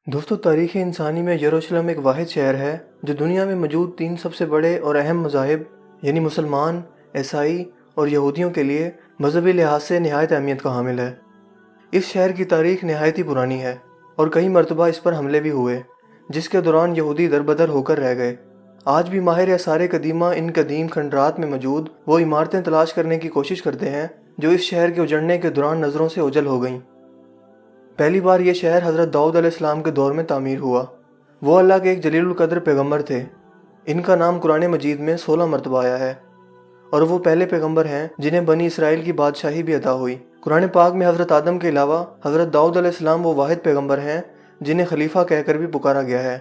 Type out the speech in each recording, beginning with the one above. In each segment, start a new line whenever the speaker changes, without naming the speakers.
دوستو تاریخ انسانی میں یروشلم ایک واحد شہر ہے جو دنیا میں موجود تین سب سے بڑے اور اہم مذاہب یعنی مسلمان، عیسائی اور یہودیوں کے لیے مذہبی لحاظ سے نہایت اہمیت کا حامل ہے۔ اس شہر کی تاریخ نہایت ہی پرانی ہے اور کئی مرتبہ اس پر حملے بھی ہوئے جس کے دوران یہودی دربدر ہو کر رہ گئے۔ آج بھی ماہر آثار قدیمہ ان قدیم کھنڈرات میں موجود وہ عمارتیں تلاش کرنے کی کوشش کرتے ہیں جو اس شہر کے اجڑنے کے دوران نظروں سے اوجھل ہو گئیں۔ پہلی بار یہ شہر حضرت داؤد علیہ السلام کے دور میں تعمیر ہوا۔ وہ اللہ کے ایک جلیل القدر پیغمبر تھے۔ ان کا نام قرآن مجید میں 16 مرتبہ آیا ہے اور وہ پہلے پیغمبر ہیں جنہیں بنی اسرائیل کی بادشاہی بھی عطا ہوئی۔ قرآن پاک میں حضرت آدم کے علاوہ حضرت داؤد علیہ السلام وہ واحد پیغمبر ہیں جنہیں خلیفہ کہہ کر بھی پکارا گیا ہے۔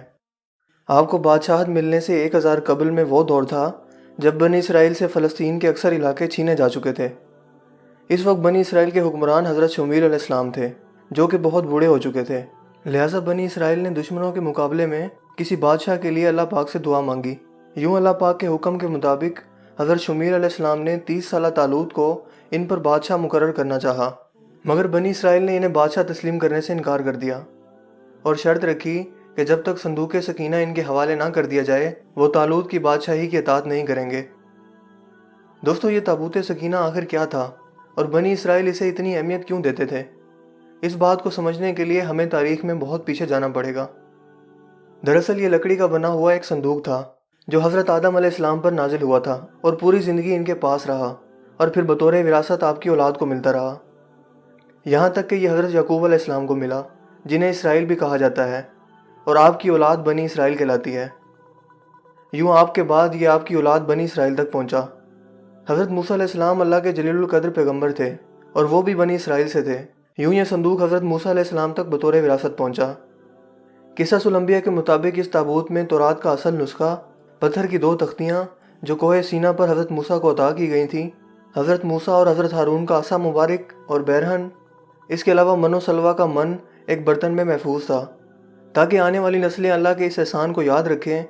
آپ کو بادشاہت ملنے سے 1000 قبل میں وہ دور تھا جب بنی اسرائیل سے فلسطین کے اکثر علاقے چھینے جا چکے تھے۔ اس وقت بنی اسرائیل کے حکمران حضرت شمویل علیہ السلام تھے جو کہ بہت بوڑھے ہو چکے تھے، لہٰذا بنی اسرائیل نے دشمنوں کے مقابلے میں کسی بادشاہ کے لیے اللہ پاک سے دعا مانگی۔ یوں اللہ پاک کے حکم کے مطابق حضرت شمویل علیہ السلام نے 30 سالہ طالوت کو ان پر بادشاہ مقرر کرنا چاہا، مگر بنی اسرائیل نے انہیں بادشاہ تسلیم کرنے سے انکار کر دیا اور شرط رکھی کہ جب تک صندوق سکینہ ان کے حوالے نہ کر دیا جائے وہ طالوت کی بادشاہی کی اطاعت نہیں کریں گے۔ دوستو یہ تابوت سکینہ آخر کیا تھا اور بنی اسرائیل اسے اتنی اہمیت کیوں دیتے تھے؟ اس بات کو سمجھنے کے لیے ہمیں تاریخ میں بہت پیچھے جانا پڑے گا۔ دراصل یہ لکڑی کا بنا ہوا ایک صندوق تھا جو حضرت آدم علیہ السلام پر نازل ہوا تھا اور پوری زندگی ان کے پاس رہا اور پھر بطور وراثت آپ کی اولاد کو ملتا رہا، یہاں تک کہ یہ حضرت یعقوب علیہ السلام کو ملا جنہیں اسرائیل بھی کہا جاتا ہے اور آپ کی اولاد بنی اسرائیل کہلاتی ہے۔ یوں آپ کے بعد یہ آپ کی اولاد بنی اسرائیل تک پہنچا۔ حضرت موسیٰ علیہ السلام اللہ کے جلیل القدر پیغمبر تھے اور وہ بھی بنی اسرائیل سے تھے۔ یوں یہ صندوق حضرت موسیٰ علیہ السلام تک بطور وراثت پہنچا۔ قصص الانبیاء کے مطابق اس تابوت میں تورات کا اصل نسخہ، پتھر کی 2 تختیاں جو کوہ سینا پر حضرت موسیٰ کو عطا کی گئی تھیں، حضرت موسیٰ اور حضرت ہارون کا عصا مبارک اور بیرہن، اس کے علاوہ من و سلوہ کا من ایک برتن میں محفوظ تھا تاکہ آنے والی نسلیں اللہ کے اس احسان کو یاد رکھیں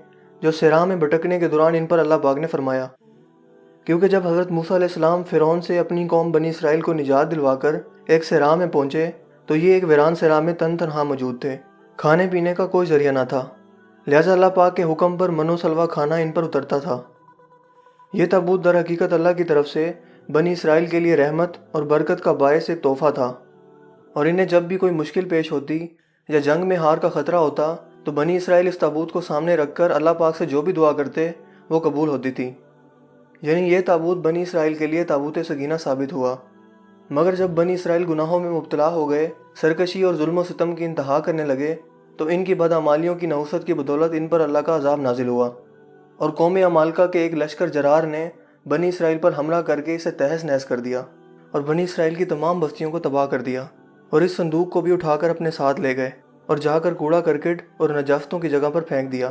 جو صحرا میں بھٹکنے کے دوران ان پر اللہ پاک نے فرمایا۔ کیونکہ جب حضرت موسیٰ علیہ السلام فرعون سے اپنی قوم بنی اسرائیل کو نجات دلوا کر ایک صحرا میں پہنچے تو یہ ایک ویران صحرا میں تنہا موجود تھے، کھانے پینے کا کوئی ذریعہ نہ تھا، لہٰذا اللہ پاک کے حکم پر من و سلوہ کھانا ان پر اترتا تھا۔ یہ تابوت در حقیقت اللہ کی طرف سے بنی اسرائیل کے لیے رحمت اور برکت کا باعث ایک تحفہ تھا، اور انہیں جب بھی کوئی مشکل پیش ہوتی یا جنگ میں ہار کا خطرہ ہوتا تو بنی اسرائیل اس تابوت کو سامنے رکھ کر اللہ پاک سے جو بھی دعا کرتے وہ قبول ہوتی تھی۔ یعنی یہ تابوت بنی اسرائیل کے لیے تابوت سکینہ ثابت ہوا۔ مگر جب بنی اسرائیل گناہوں میں مبتلا ہو گئے، سرکشی اور ظلم و ستم کی انتہا کرنے لگے تو ان کی بدعمالیوں کی نحوست کی بدولت ان پر اللہ کا عذاب نازل ہوا اور قوم عمالقہ کے ایک لشکر جرار نے بنی اسرائیل پر حملہ کر کے اسے تہس نہس کر دیا اور بنی اسرائیل کی تمام بستیوں کو تباہ کر دیا، اور اس صندوق کو بھی اٹھا کر اپنے ساتھ لے گئے اور جا کر کوڑا کرکٹ اور نجاستوں کی جگہ پر پھینک دیا۔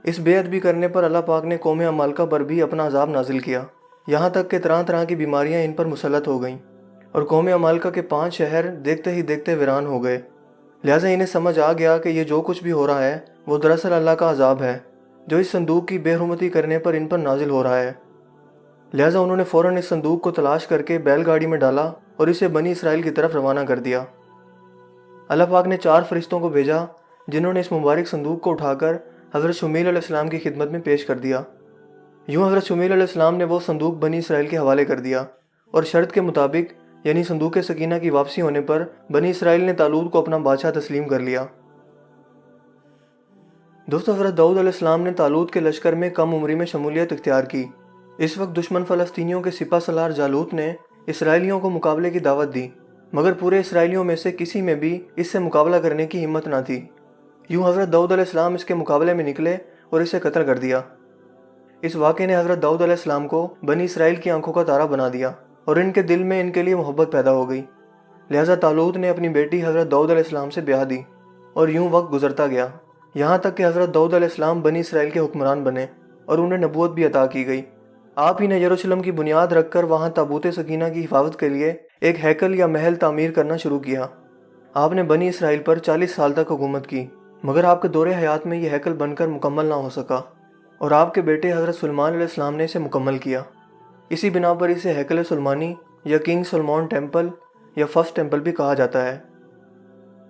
اس بے ادبی کرنے پر اللہ پاک نے قوم عمالقہ پر بھی اپنا عذاب نازل کیا، یہاں تک کہ طرح طرح کی بیماریاں ان پر مسلط ہو گئیں اور قوم عمالقہ کے 5 شہر دیکھتے ہی دیکھتے ویران ہو گئے۔ لہٰذا انہیں سمجھ آ گیا کہ یہ جو کچھ بھی ہو رہا ہے وہ دراصل اللہ کا عذاب ہے جو اس صندوق کی بے حرمتی کرنے پر ان پر نازل ہو رہا ہے۔ لہٰذا انہوں نے فوراً اس صندوق کو تلاش کر کے بیل گاڑی میں ڈالا اور اسے بنی اسرائیل کی طرف روانہ کر دیا۔ اللہ پاک نے 4 فرشتوں کو بھیجا جنہوں نے اس مبارک صندوق کو اٹھا کر حضرت شمویل علیہ السلام کی خدمت میں پیش کر دیا۔ یوں حضرت شمویل علیہ السلام نے وہ صندوق بنی اسرائیل کے حوالے کر دیا اور شرط کے مطابق یعنی صندوق سکینہ کی واپسی ہونے پر بنی اسرائیل نے طالوت کو اپنا بادشاہ تسلیم کر لیا۔ دوستو حضرت داؤد علیہ السلام نے طالوت کے لشکر میں کم عمری میں شمولیت اختیار کی۔ اس وقت دشمن فلسطینیوں کے سپہ سالار جالوت نے اسرائیلیوں کو مقابلے کی دعوت دی، مگر پورے اسرائیلیوں میں سے کسی میں بھی اس سے مقابلہ کرنے کی ہمت نہ تھی۔ یوں حضرت داؤد علیہ السلام اس کے مقابلے میں نکلے اور اسے قتل کر دیا۔ اس واقعے نے حضرت داؤد علیہ السلام کو بنی اسرائیل کی آنکھوں کا تارا بنا دیا اور ان کے دل میں ان کے لیے محبت پیدا ہو گئی، لہٰذا طالوت نے اپنی بیٹی حضرت داؤد علیہ السلام سے بیاہ دی اور یوں وقت گزرتا گیا، یہاں تک کہ حضرت داؤد علیہ السلام بنی اسرائیل کے حکمران بنے اور انہیں نبوت بھی عطا کی گئی۔ آپ ہی نے یروشلم کی بنیاد رکھ کر وہاں تابوت سکینہ کی حفاظت کے لیے ایک ہیکل یا محل تعمیر کرنا شروع کیا۔ آپ نے بنی اسرائیل پر 40 سال تک حکومت کی، مگر آپ کے دور حیات میں یہ ہیکل بن کر مکمل نہ ہو سکا اور آپ کے بیٹے حضرت سلیمان علیہ السلام نے اسے مکمل کیا۔ اسی بنا پر اسے ہیکل سلیمانی یا کنگ سلمان ٹیمپل یا فرسٹ ٹیمپل بھی کہا جاتا ہے۔